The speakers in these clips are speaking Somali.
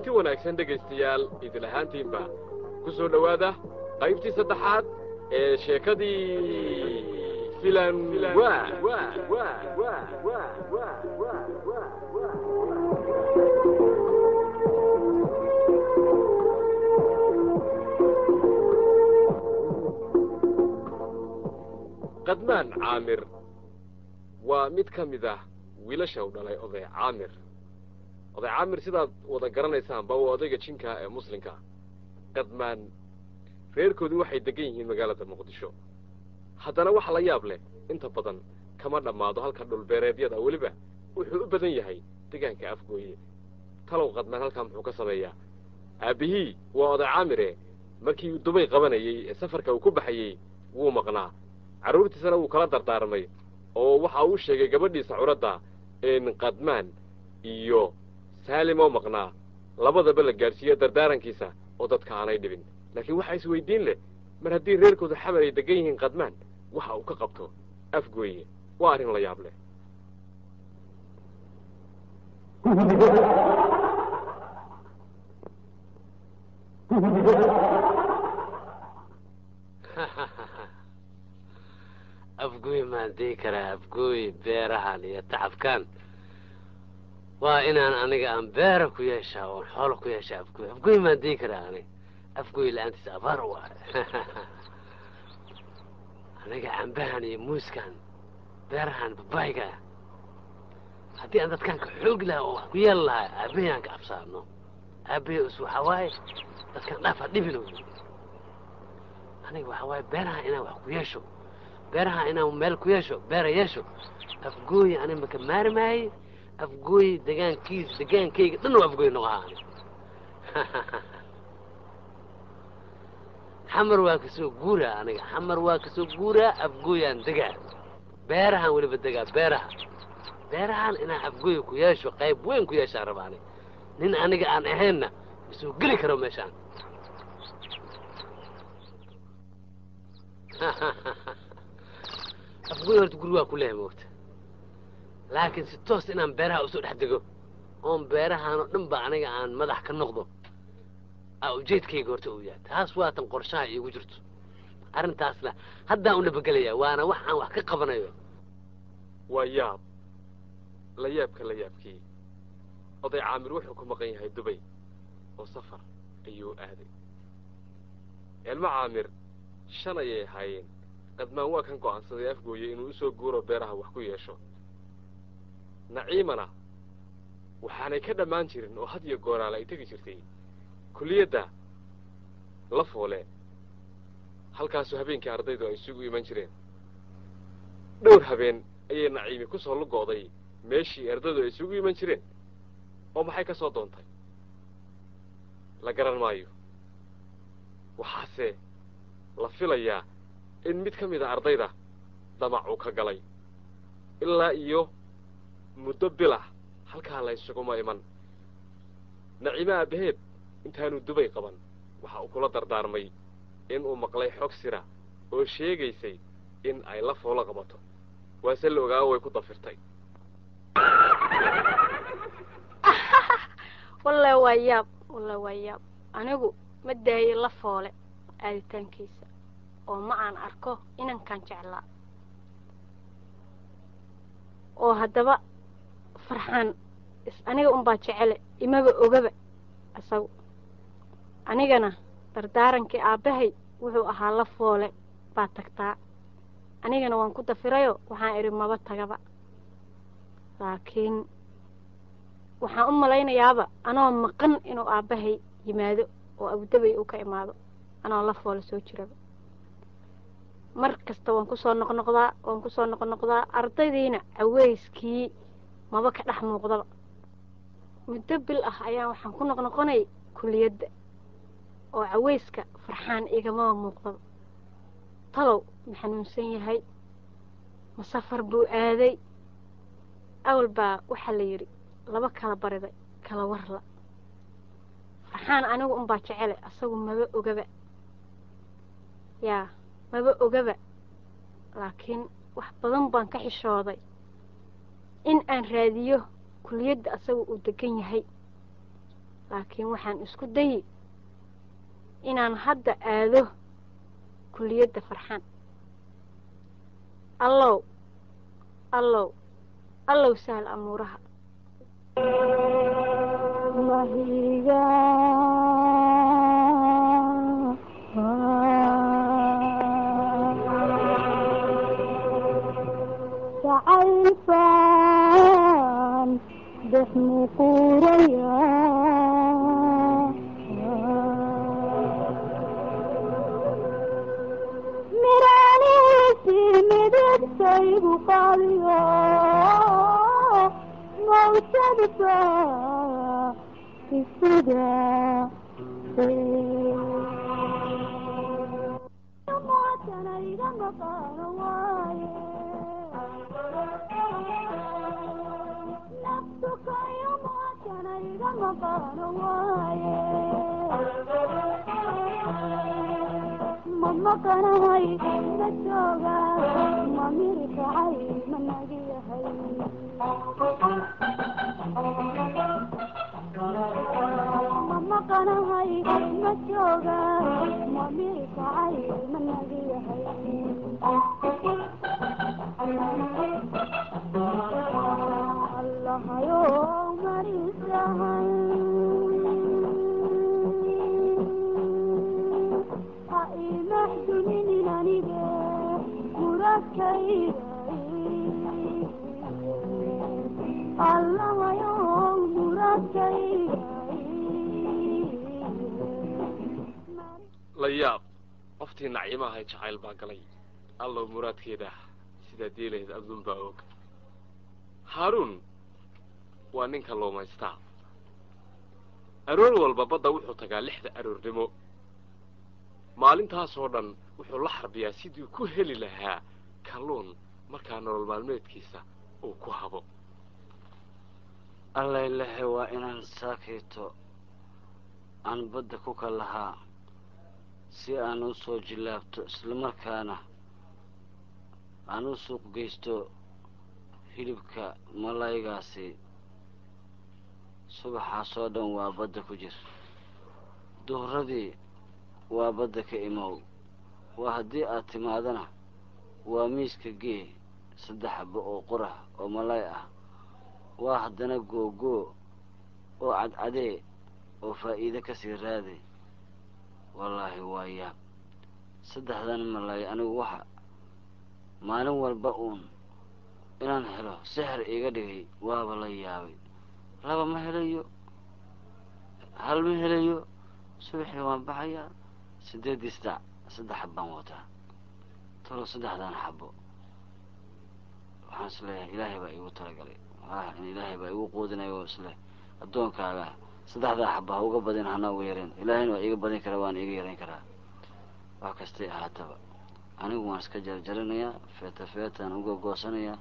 kulanti wanaagsan dhegaystayaal idil ahaantiinba ku soo dhowaada qaybtii saddexaad ee sheekadii filan qadmaan caamir waa mid ka mid ah wiilasha u dhalay oday caamir sidaad wada garanaysaanba waa odayga jinka ee muslimka qadmaan reerkoodu waxay degan yihiin magaalada muqdisho haddana waxa la yaab leh inta badan kama dhammaado halka dhulbeereedyada weliba wuxuu u badan yahay deegaanka afgooye talow qadmaan halkaa muxuu ka sameeyaa aabbihii waa oday caamire markii uu dubay qabanayey ee safarka uu ku baxayey wuu maqnaa carruurtiisana wuu kala dardaarmay oo waxa uu sheegay gabadhiisa curadda in qadmaan iyo saalim oo maqnaa labadaba la gaadhsiiyo dardaarankiisa oo dadka aanay dhibin laakiin waxaa isweydiin leh mar haddii reerkooda xamar ay degan yihiin qadmaan waxa uu ka qabto afgooye waa arrin la yaab leh afgooy maan dii karaa afgooy beerahan iyo tacabkaan waa inaan aniga aan beera ku yeeshaa oon xoolo ku yeeshaa afgooy maan dii karaa aniga afgooy la-aantiisa abaar u ah aniga cambahan iyo muuskan beerahan babayga haddii aan dadkaanka xoog lahaa oo wax ku yeeli lahaa aabbahay aan ka cabsaano aabbahay us waxaa waaye dadkan dhaafa dhibin aniga waxaa waaye beeraha inaan wax ku yeesho beeraha inaan meel ku yeesho beera yeesho afgooy ani maka maari maaye afgooy degaankayga dhan oo afgooy noqohaa ani xamar waa kasoo guuraa aniga xamar waa kasoo guuraa afgooyaan degaa beerahan weliba degaa beerahan inaan afgooy ku yeesho qayb weyn ku yeeshaan raba aniga nin aniga aan ahaynna masoo geli karo meeshaan afgooy horta guri waa ku leehay moogta laakiin si toos inaan beeraha usoo dhex dego oon beerahaanoo dhan ba aniga aan madax ka noqdo ujeedkayga horta uu yahay taas waatan qorshaha iigu jirto arrintaasna haddaan u nabagelayaa waana wax aan wax ka qabanayo waa yaab la yaabkii oday caamir wuxuu ku maqan yahay dubay oo safar ayuu aaday ilmo caamir shan ayay ahaayeen qadmaan waa kan go'aansaday afgooye inuu usoo guuro beeraha wax ku yeesho naciimana waxaanay ka dhammaan jirin oo had iyo gooraale ay tegi jirtay kulliyadda la foole halkaasoo habeenkii ardaydu ay isugu iman jireen dhowr habeen ayay naciimi ku soo lugooday meeshii ardaydu ay isugu iman jireen oo maxay ka soo doontay la garan maayo waxaase la filayaa in mid ka mid a ardayda damac uu ka galay ilaa iyo muddo bilah halkaa la isuguma iman naciime aabbaheed intaanu dubay qaban waxa uu kula dardaarmay inuu maqlay xog sira oo sheegaysay in ay la foolo qabato waase la ogaa way ku dafirtay wallahi waa yaab anigu ma daayo la foole aaditaankiisa oo ma aan arko inankaan jeclaa oo haddaba farxaan aniga unbaa jecele imaba ogaba isagu anigana dardaarankii aabbahay wuxuu ahaa la foole baa tagtaa anigana waan ku dafirayo waxaan idhi maba tagaba laakiin waxaan u malaynayaaba anoo maqan inuu aabbahay yimaado oo abudabay uu ka imaado anoo la foole soo jiraba mar kasta waan kusoo noqnoqdaa ardaydiina caweyskii maba ka dhex muuqdaba muddo bil ah ayaan waxaan ku noqnoqonay kulliyadda oo caweyska farxaan igamaba muuqdaba talow ma xanuunsan yahay ma safar buu aaday awal baa waxaa la yidhi laba kala bariday kala warla farxaan anigu unbaa jecele asagu maba ogaba laakiin wax badan baan ka xishooday in aan raadiyo kulliyadda asaga uu degan yahay laakiin waxaan isku dayi inaan hadda aado kulliyadda farxaan. allow sahal amuuraha. mahiga sacaylfaan dexni quraya miraaniisi midabtaygu qadiyo mawjadba isida maatanayga maqaano waaye naftukayo maatanayga maqaano waaye ma maqanahay ma jooga ma mirkacay ma nagiyahay ma maqanahay ma jooga ma mirkacay ma nagiyahay allahayo marisahan ha imaxduninin aniga muradkayga allahayo muradkayga la yaab qoftii naciima ahay jacayl baa galay allow muraadkeeda sidaa deelahayd adduun baa og. haaruun waa ninka loomaystaa. aroor walba badda wuxuu tagaa 6 aroornimo. maalintaasoo dhan wuxuu la xarbiyaa sidii ku heli lahaa kalluun markaa nolol maalmeedkiisa uu ku habo. allailahe waa inaan saakayto aan badda ku kalahaa si aan u soo jillaabto islamarkaana aan u suuq geysto hilibka malaygaasi. subaxaasoo dhan waa badda ku jir, duhradii waa badda ka imow, waa haddii aad timaadana waa miiska gee 3 xabbo oo qurah oo malay ah, waa haddana googoo oo cadcadee oo faa'iide ka sii raaday. wallaahi waa yaab 3dan malay anigu waxa maalin walba uun inaan helo sixir iga dhigay waaba la yaabay. 2 ma helayo, 1 ma helayo. subaxii waan baxayaa 8 saac 3 xabbaan wataa. talo 3dan xabbo waxaan isleeyahay ilaahay baa iigu talagalay. in ilaahay baa iigu quudinayo isle addoonkaaga 3 xabba ha uga badin hana uga yareen. ilaahayna waa iiga badin karaa waan iiga yarayn karaa. wax kastay ahaataba anigu waan iska jarjarinayaa, feetaan uga goosanayaa,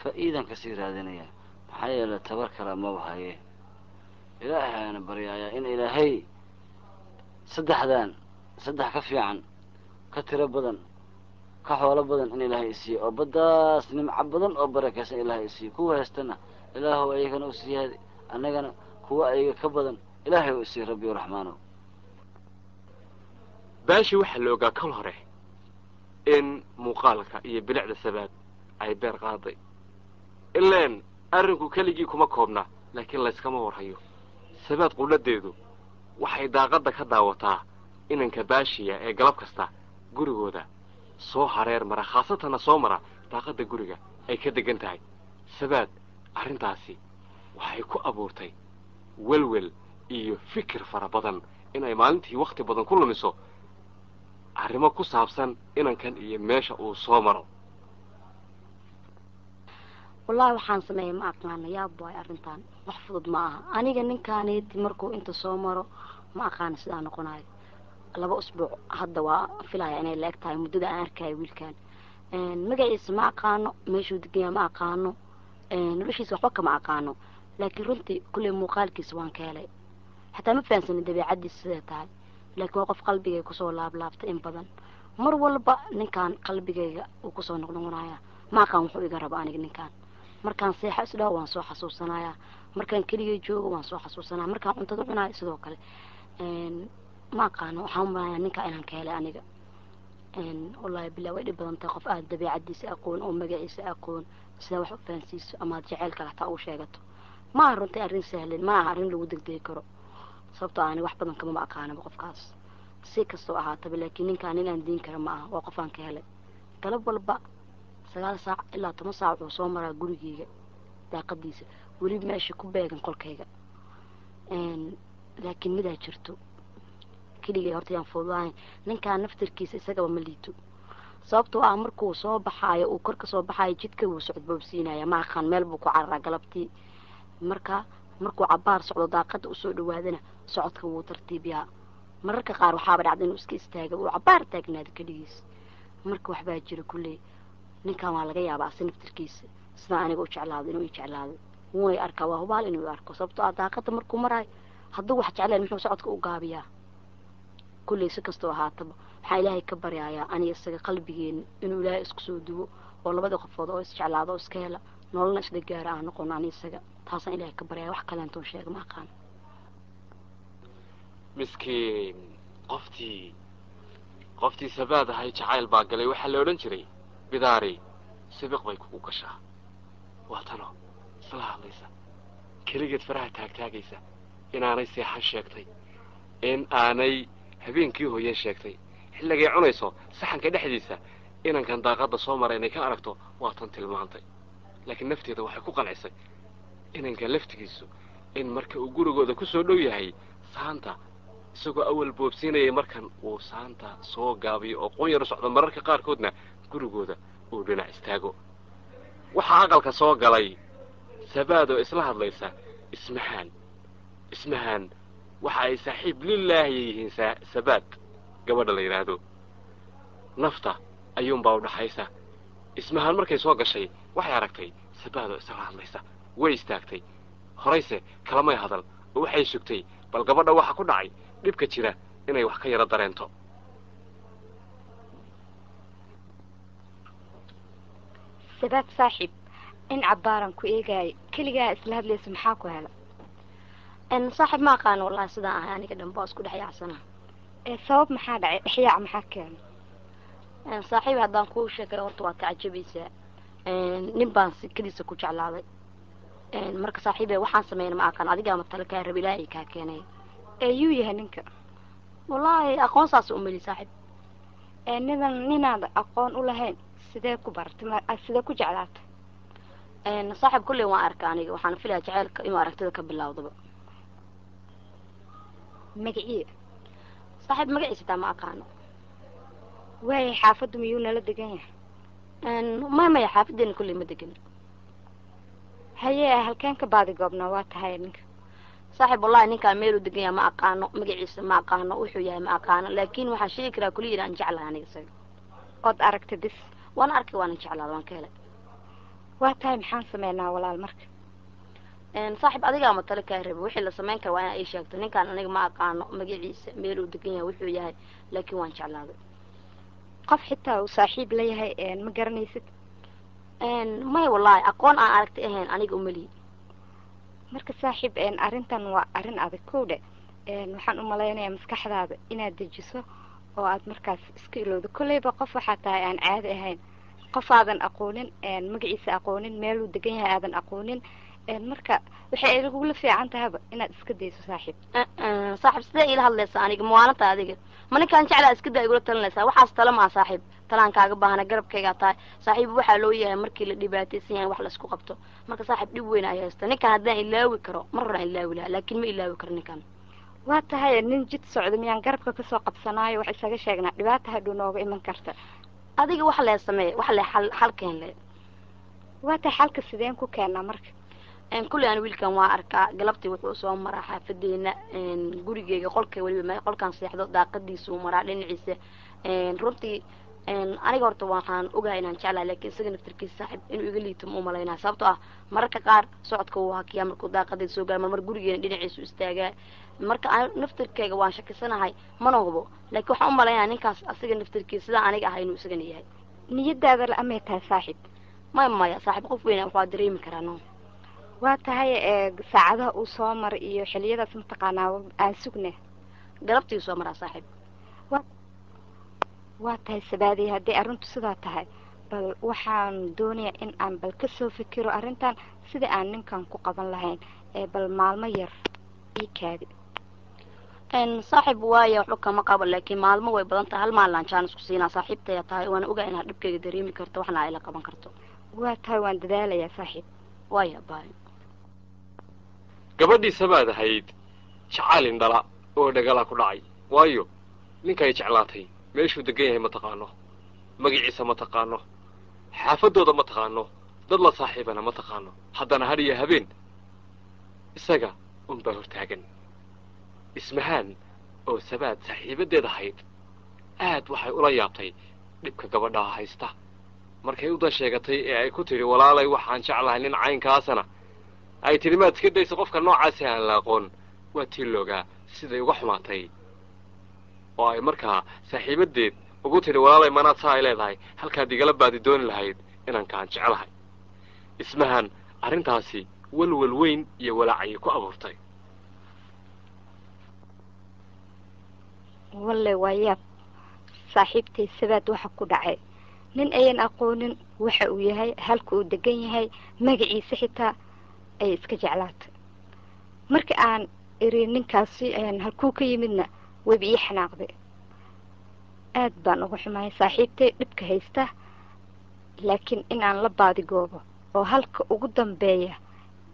faa'iidaan kasii raadinayaa. maxaa yeelay tabar kale maba haye. ilaahay aana baryayaa in ilaahay 3 ka fiican ka tiro badan ka xoolo badan in ilaahay isiiyo oo baddaas nimco badan oo barakaysan ilaahay isiiyo. kuwa haystana ilaahow ayagana u siiyaadi, annagana kuwa ayaga ka badan ilaahay u isiiyo rabbi raxmaanow. baashi waxaa la ogaa kal hore in muuqaalka iyo bilicda sabaad ay beer qaaday. ileen arrinku keligii kuma koobna, laakiin layskama warhayo. sabaad qudhadeedu waxay daaqadda ka daawataa inanka baashiya ee galab kasta gurigooda soo hareer mara, khaasatanna soo mara daaqadda guriga ay ka degan tahay. sabaad arrintaasi waxay ku abuurtay welwel iyo fikir fara badan inay maalintii wakhti badan ku lumiso arrimo ku saabsan inankan iyo meesha uu soo maro. wallaahi waxaan sameeyay ma aqaana yaab waay arrintan wax fudud ma aha. aniga ninkaaneeti markuu inta soo maro ma aqaana sidaa noqonayo. 2 usbuuc hadda waa filaya inay la eg tahay muddada aan arkayo wiilkan. magaciisa ma aqaano, meeshuu degaya ma aqaano, noloshiisa waxba kama aqaano, laakiin runtii kulley muuqaalkiisa waan ka helay. xataa ma fahansanin dabeecaddiisa siday tahay, laakiin waa qof qalbigayga kusoo laablaabtay in badan. mar walba ninkaan qalbigayga uu kusoo noqnoqonaya ma aqaan wuxuu iga rabo aniga ninkaan. markaan seexa isdhaho waan soo xasuusanayaa markaan keligay joogo waan soo xasuusanaya markaan cuntada cunayo sidoo kale ma aqaano waxaan umalayaa ninkaa inaan ka helay aniga wallaahi bilaa way dhib badan tahay qof aad dabeecadiisa aqoon oo magaciisa aqoon sida wax u fahansiiso ama aad jaceylka hataa u sheegato ma aha runtii arrin sahlan ma aha arrin lagu degdegi karo sababtoo ani wax badan kamama aqaanaba qofkaas si kastoo ahaataba laakiin ninkaan nin aan diin kara ma aha waa qof aan ka helay galab walba 9 saac ilaa 10 saac wuxuu soo maraa gurigeyga daaqadiisa weli meesha ku beegan qolkayga laakiin midaa jirto keligay horta yaan fududahayn ninkaan naftirkiisa isagaba ma liito sababtoo ah markuu soo baxaayo uu kor ka soo baxaayo jidka wuu socod boobsiinaya ma aqaan meel buu ku cararaa galabtii markuu cabaar socdo daaqada usoo dhawaadana socodka wuu tartiibiyaa mararka qaar waxaaba dhacda inuu iska istaaga uu cabaar taagnaado keligiis marka waxbaa jira kulley ninkaan waa laga yaabaa asi naftirkiisa sida aniga u jeclaado inuu i jeclaado wuunay arkaa waa hubaal inuu arko sababtoo ah daaqada markuu maraayo hadduu wax jecleen muxuu socodka u gaabiyaa kulley si kastoo ahaataba waxaa ilaahay ka baryayaa aniga isaga qalbigeena inuu ilaahay isku soo duwo oo labada qofood oo isjeclaado oo iska hela nololna isla gaara aan noqono ani isaga taasaan ilaahay ka baryaya wax kale intuu sheega ma aqaan miskiin qoftii sabaad ahay jacayl baa galay waxaa la odhan jiray bidaari sibiq bay kugu gashaa waa tano isla hadlaysa keligeed faraha taagtaagaysa inaanay seexan sheegtay in aanay habeenkii hooyeen sheegtay xilligay cunayso saxanka dhexdiisa inankan daaqadda soo maray inay ka aragto waa tan tilmaantay laakiin nafteeda waxay ku qancisay inankan laftigiisu in marka uu gurigooda ku soo dhow yahay saanta isagoo awal boobsiinayay markan uu saanta soo gaabiyo oo qoonyaro socdo mararka qaarkoodna gurigooda uu dhinac istaago waxaa aqalka soo galay sabaadoo isla hadlaysa ismahaan waxa ay saaxiib lilaahi yihiin sabaad gabadha la yidhaahdo nafta ayuunbaa u dhaxaysa ismahaan markay soo gashay waxay aragtay sabaadoo isla hadlaysa way istaagtay horayse kalamay hadal oo waxay sugtay bal gabadha waxa ku dhacay dhibka jira inay wax ka yaro dareento sabaad saaxiib in cabbaaran ku eegaayo keligaa isla hadlaysa maxaa ku hela saaxiib ma aqaano wallahi sidaan ahay aniga dhanba isku dhex yaacsana sabab maxaa dhacay dhexyaac maxaa keena saaxiib haddaan kuu sheegay horta waad ka cajabaysaa nin baan sikadiisa ku jeclaaday marka saaxiibe waxaan sameeyna ma aqaan adigaa matala kaa rab ilaahay kaa keenay yuu yahay ninka wallaahi aqoon saas u meli saaxiib ninaad aqoon u lahayn sidee ku bartay sidee ku jeclaatay saaxiib kulley waan arka aniga waxaan filayaa jaceylka inuu aragtida ka bilowdaba magaciye saaxiib magaciisa taa ma aqaano waayay xaafaddu miyuu nala degan yahay maya xaafadeena kulley ma degan hayee halkeen ka baadi goobnaa waa tahay ninka saaxiib wallahi ninkaa meeluu degan yahay ma aqaano magaciisa ma aqaano wuxuu yahay ma aqaano laakiin waxaan sheegi karaa kulli inaan jeclahay aniga isaga ood aragtay bis waan arkay waana jeclaada waan ka helay waa tahay maxaan sameynaa walaal marka saaxiib adigaa matale kaa raba wixii la samayn kara waa inaa ii sheegto ninkaan aniga ma aqaano magaciisa meeluu degan yahay wuxuu yahay laakiin waan jeclaaday qof xitaa uu saaxiib la yahay ma garanaysid maya wallaahi aqoon aan aragtay ahayn aniga umalihi marka saaxiib arrintan waa arrin adag kow dhe waxaan u malaynayaa maskaxdaada inaad dejiso oo aad markaas iska ilowdo kolleyba qof waxaa tahay aan caadi ahayn qof aadan aqoonin magaciisa aqoonin meeluu degan yahay aadan aqoonin marka waxay igula fiican tahaba inaad iska dayso saaxiib saaxiib sidee iila hadlaysa aniga mawaalanta adiga ma ninkaan jeclaa iska daa igula talinaysaa waxaas tala maa saaxiib talaan kaaga baahana garabkaygaa tahay saaxiib waxaa loo yahay markii la dhibaataysan yahay wax la isku qabto marka saaxiib dhib weyn ay haysta ninkaan haddaan ilaawi karo mar horaan ilaawi lahaa laakiin ma ilaawi karo ninkaan waa tahay nin jid socda miyaan garabka kasoo qabsanaayo wax isaga sheegnaa dhibaata hadhow nooga iman karta adiga wax lee sameeye wax lee xal keen le waa tahay xalka sideen ku keenaa marka kulli aan wiilkan waa arkaa galabtii wuxuu soo maraa xaafadeena gurigeyga qolka weliba qolkaan seexdo daaqadiisuu maraa dhinaciisa runtii aniga horta waxaan ogahay inaan jeclahay laakiin isaga naftirkiisa saaxiib inuu iga liito ma umalaynaa sababtoo ah mararka qaar socodka wuu hakiyaa markuu daaqadeeda soo gaara marmar gurigeena dhinaciisu istaagaa marka naftirkeyga waan shakisanahay mana hubo laakiin waxaan umalaynaya ninkaas asiga naftirkiisa sidaa aniga ahay inuu isagana yahay niyadaada la amay tahay saaxiib maya saaxiib qof weyn waxaa dareemi karaa no waa tahay saacadaha uu soo maray iyo xilliyadaas mataqaanaa aan sugne galabtii soo maraa saaxiib waa tahay sabaadii haddii arrintu sidaa tahay bal waxaan doonayaa in aan bal ka soo fikiro arrintan sidai aan ninkan ku qaban lahayn bal maalmo yar ii kaadi saaxiib waayo waxba kama qabo laakiin maalmo way badan tahay hal maalin aan jaan isku siinaa saaxiibtaya tahay waana ogaa inaad dhibkayga dareemi karto waxna ay la qaban karto waa tahay waan dadaalayaa saaxiib waaya baay gabadhiisa baad ahayd jacayl indhala oo dhagala ku dhacay waayo ninkay jeclaatay meeshuu degan yahay ma taqaano magaciisa ma taqaano xaafaddooda ma taqaano dad la saaxiibana ma taqaano haddana har iyo habeen isaga unbaa hortaagan ismahaan oo sabaad saaxiibaddeed ahayd aad waxay ula yaabtay dhibka gabadhaa haysta markay u dan sheegatay ee ay ku tidhi walaalay waxaan jeclahay nin caynkaasana ay tidhi maad iska dayso qofka noocaasi aan la aqoon waa tii loogaa siday uga xumaatay oo ay markaa saaxiibaddeed ugu tidhi walaalay manaad saa ay leedahay halkaad igala baadi dooni lahayd inaan kaan jeclahay ismahan arrintaasi walwal weyn iyo walaacayay ku abuurtay walle waayaab saaxiibtay sabaad waxa ku dhacay nin ayan aqoonin waxa uu yahay halka uu degan yahay magaciisa xitaa ay iska jeclaatay markii aan iri ninkaasi halkuu ka yimidna wayba ii xanaaqday aad baan uga xumahay saaxiibtay dhibka haysta laakiin inaan la baadigoobo oo halka ugu dambeeya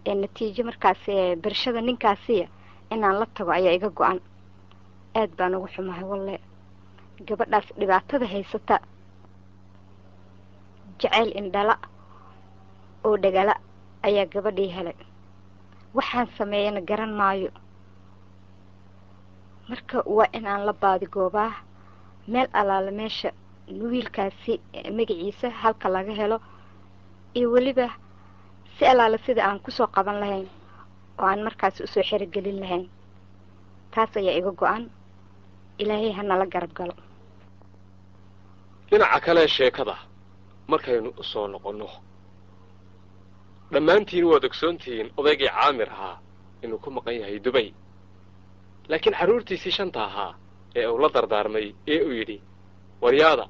ee natiijo markaasi barashada ninkaasiya inaan la tago ayaa iga go-an aad baan uga xumahay walle gabadhaas dhibaatada haysata jacayl indhala oo dhagala ayaa gabadhii helay waxaan sameeyana garan maayo marka waa inaan la baadigoobaa meel allaala meesha wiilkaasi magaciisa halka laga helo iyo weliba si allaala sida aan kusoo qaban lahayn oo aan markaasi usoo xerogelin lahayn taas ayaa iga go-an ilaahay hanala garab galo dhinaca kale sheekada markaynu u soo noqonno dhammaantiin waad ogsoontihiin odaygii caamir ahaa inuu ku maqan yahay dubay laakiin carruurtiisii shanta ahaa ee uu la dardaarmay ee uu yidhi waryaada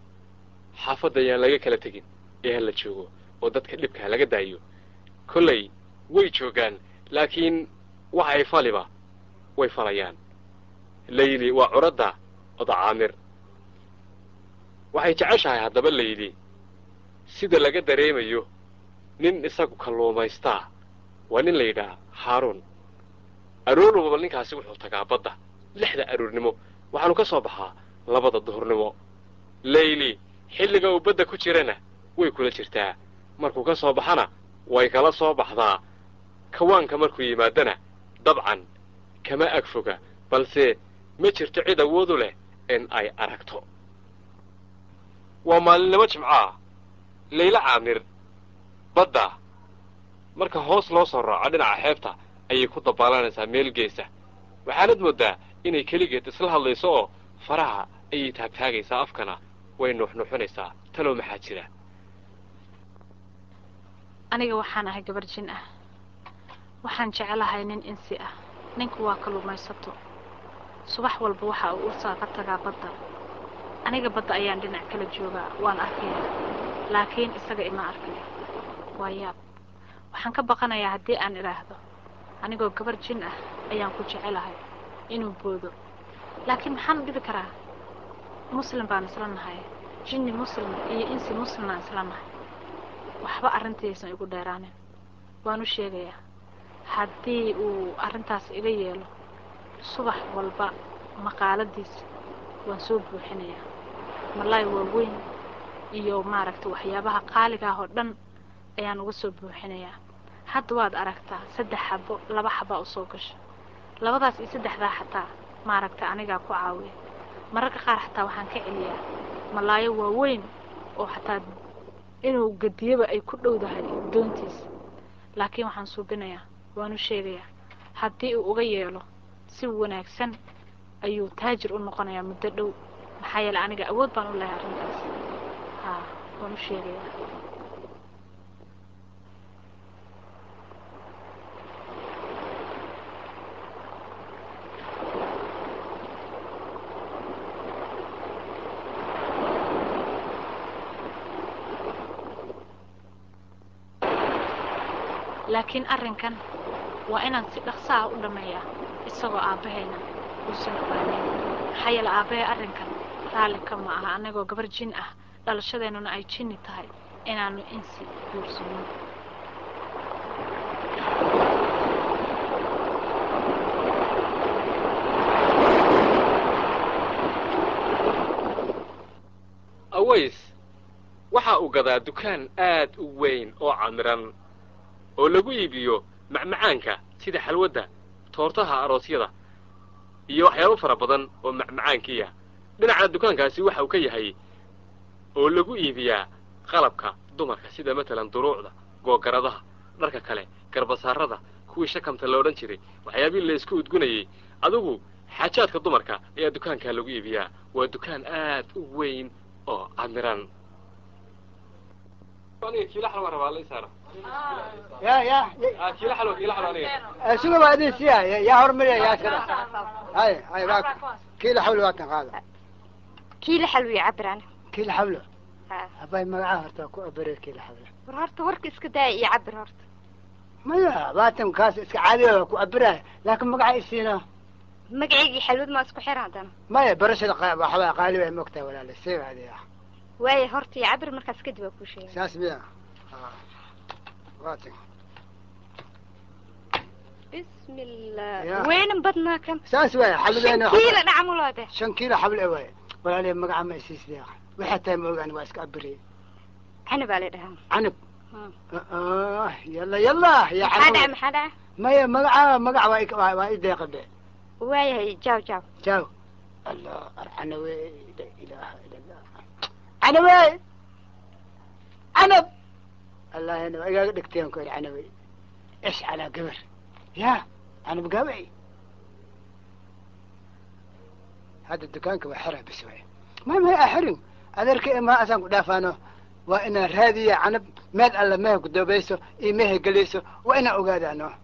xaafadda ayaan laga kala tegin ee ha la joogo oo dadka dhibka ha laga daayo kollay way joogaan laakiin waxa ay faliba way falayaan layli waa curadda oda caamir waxay jeceshahay haddaba layli sida laga dareemayo nin isagu kalluumaystaa waa nin la yidhaah haaruun aroorwaba ninkaasi wuxuu tagaa badda 6 aroornimo waxaanu ka soo baxaa 2 duhurnimo layli xilliga uu badda ku jirana way kula jirtaa markuu ka soo baxana way kala soo baxdaa kawaanka markuu yimaadana dabcan kama agfoga balse ma jirto cid awood u leh in ay aragto waa maalinimo jimca layla caamir badda marka hoos loo soo raaco dhinaca xeebta ayay ku dabaalanaysaa meel geesa waxaanad moodaa inay keligeed isla hadlayso oo faraha ayay taagtaagaysaa afkana way nuuxnuuxinaysaa talow maxaa jira aniga waxaan ahay gabar jin ah waxaan jecelahay nin insi ah ninku waa kalluumaysato subax walba waxa uu ursaa ka tagaa badda aniga badda ayaan dhinac kala joogaa waan arkayaa laakiin isaga ima arkayo waa yaab waxaan ka baqanayaa haddii aan idhaahdo anigoo gabar jin ah ayaan ku jecelahay inuu boodo laakiin maxaan u dhibi karaa muslim baan isla nahay jinni muslim iyo insi muslimnaan isla nahay waxba arrintiisan igu dheeraanin waan u sheegayaa haddii uu arrintaas iga yeelo subax walba maqaaladiisa waan soo buuxinayaa malaay waaweyn iyo maaragtay waxyaabaha qaaliga ah oo dhan ayaan uga soo buuxinayaa hadda waad aragtaa 3 xabo 2 xaba u soo gasho 2daas iyo 3daa xataa maaragtay anigaa ku caawiya mararka qaar xataa waxaan ka celiyaa malaayo waaweyn oo xataa inuu gadiyaba ay ku dhowdahay doontiisa laakiin waxaan suubinayaa waan u sheegayaa haddii uu uga yeelo si wanaagsan ayuu taajir u noqonayaa muddo dhow maxaa yeelay aniga awood baan u leeyahay arrintaas waan u sheegayaa laakiin arrinkan waa inaan si dhaqsaa u dhameeyaa isagoo aabahayna uusan ogaanin maxaa yeele aabahay arrinkan raalli ka ma aha annagoo gabar jin ah dhalashadeennuna ay jinni tahay inaanu insi guursano aways waxa uu gadaa dukaan aad u weyn oo camiran oo lagu iibiyo macmacaanka sida xalwadda toortaha aroosyada iyo waxyaabo fara badan oo macmacaankiya dhinaca dukaankaasi waxa uu ka yahay oo lagu iibiyaa qalabka dumarka sida matalan duruucda googaradaha dharka kale garbasaarada kuwii shakamta la odhan jiray waxyaabihii la isku udgunayay adigu xaajaadka dumarka ayaa dukaankaa lagu iibiyaa waa dukaan aad u weyn oo camiran kiila xalwa rabaa la isaaro kiila xalwa aniga suga baadin siya yaa hormariya yaa sara hay baa kiila xawla waa tan qaada kiila xalwi cabirana kiila xawla habay magaca horta ku abare kiila xawla war horta warka iska daaya iyo cabir horta maya baatan kaas iska caadiga ku abara laakiin magaca isiina magacaygi xalwad ma isku xiran hadana maya barashada waxba qaali ay mogtaa walaal seebaadiya waaye horta iyo cabir markaas kadib waa ku sheegay saas miya baatan بسم الله وين بدنا كم ساس وين حلوين كيلو نعم ولا ده 5 كيلو حبل وين ولا لي مقع ما يسيس لي وحتى ما انا ماسك ابري عنب على دهم عنب يلا يلا يا عنب حدا ما هي مقع وايد يقبل واي جاو جاو الله عنوي لا اله الا الله عنوي عنب الله انا دكتين كل عنوي ايش على قبر يا أنا بقوي هذا الدكان كم حرق بسوي ما أحرم أذكر ما أسمع دافانه وأنا هذه عنب مال الله ما هو قدوبيسه إيه ما هي قليسه وأنا أقعد أنا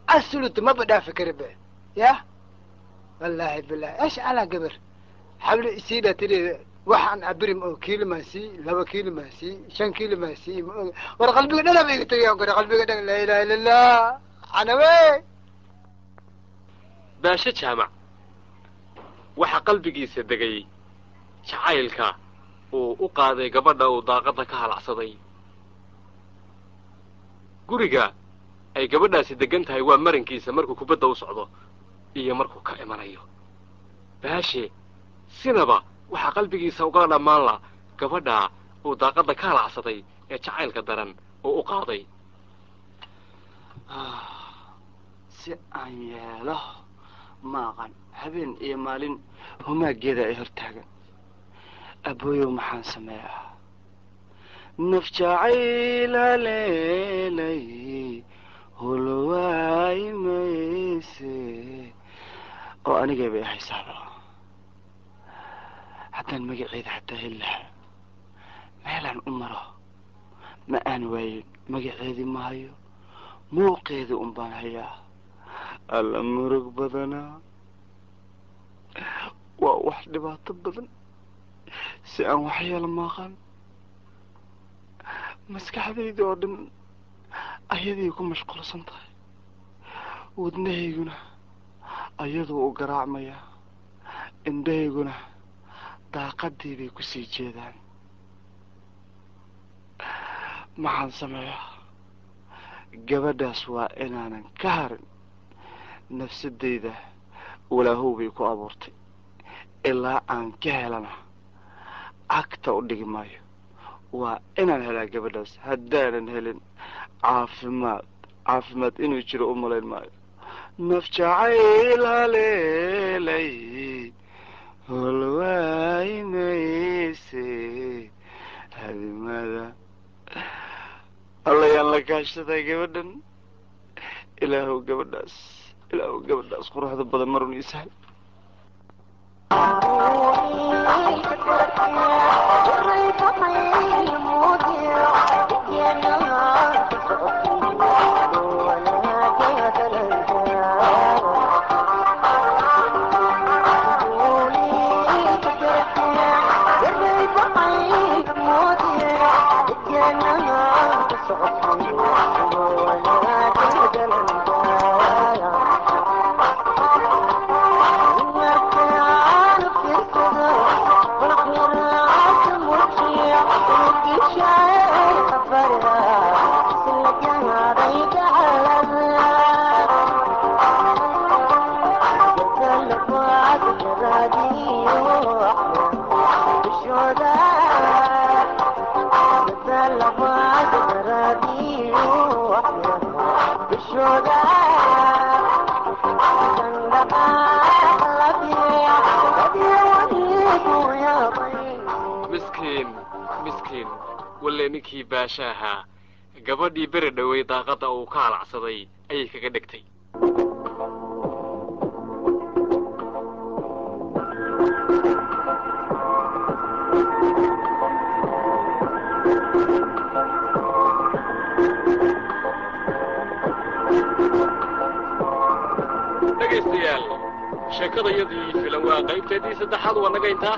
أسلوت ما بدأ فكر به يا والله بالله إيش على قبر حول سيدة تري وحن أبرم أو كيلو ماسي لو كيلو ماسي 5 كيلو ماسي ورقلبي أنا بيقتل يا قلبي لا إله إلا الله عنوي baashe jaamac waxa qalbigiisa degay jacaylka uu u qaaday gabadha uu daaqada ka halacsaday guriga ay gabadhaasi degan tahay waa marinkiisa markuu kubadda u socdo iyo markuu ka imanayo baashe sinaba waxa qalbigiisa uga dhammaan la gabadha uu daaqada ka halacsaday ee jacaylka daran oo u qaaday si aan yeelo maaqan habeen iyo maalin humaageeda ay hortaagan abooyow maxaan sameeyaa naf jacayl haleelay hulwaay mayse oo anigay bay haysaaba haddaan magaceeda xataa heli lahaa meelaan u maro ma aan waayin magaceedii ma hayo muuqeeda un baan hayaa alla murug badanaa waa wax dhibaato badan si aan waxyeelo maaqan maskaxdayda oo dhan ayaday ku mashquulsan tahay wadnahayguna ayaduu u garaacmayaa indhahayguna daaqadii bay ku sii jeedaan maxaan sameeyaa gabadhaas waa inaanan ka harin nafsadayda walaahow bay ku abuurtay ilaa aan ka helana agta u dhigi maayo waa inaan helaa gabadhaas haddaanan helin caafimaad inuu jiro u malayn maayo naf jacayl haleelay holwaay mayse hadimada allayaan la kaashadaa gabadhan ilaahow gabadhaas quruxda badan marun ii sahal ولا ninkii baasha ahaa gabadhii beri dhowey daaqadda uu ka halacsaday ayay kaga dhigtay dhegaystayaal sheekadayadii filan waa qaybteedii saddexaad waa naga intaa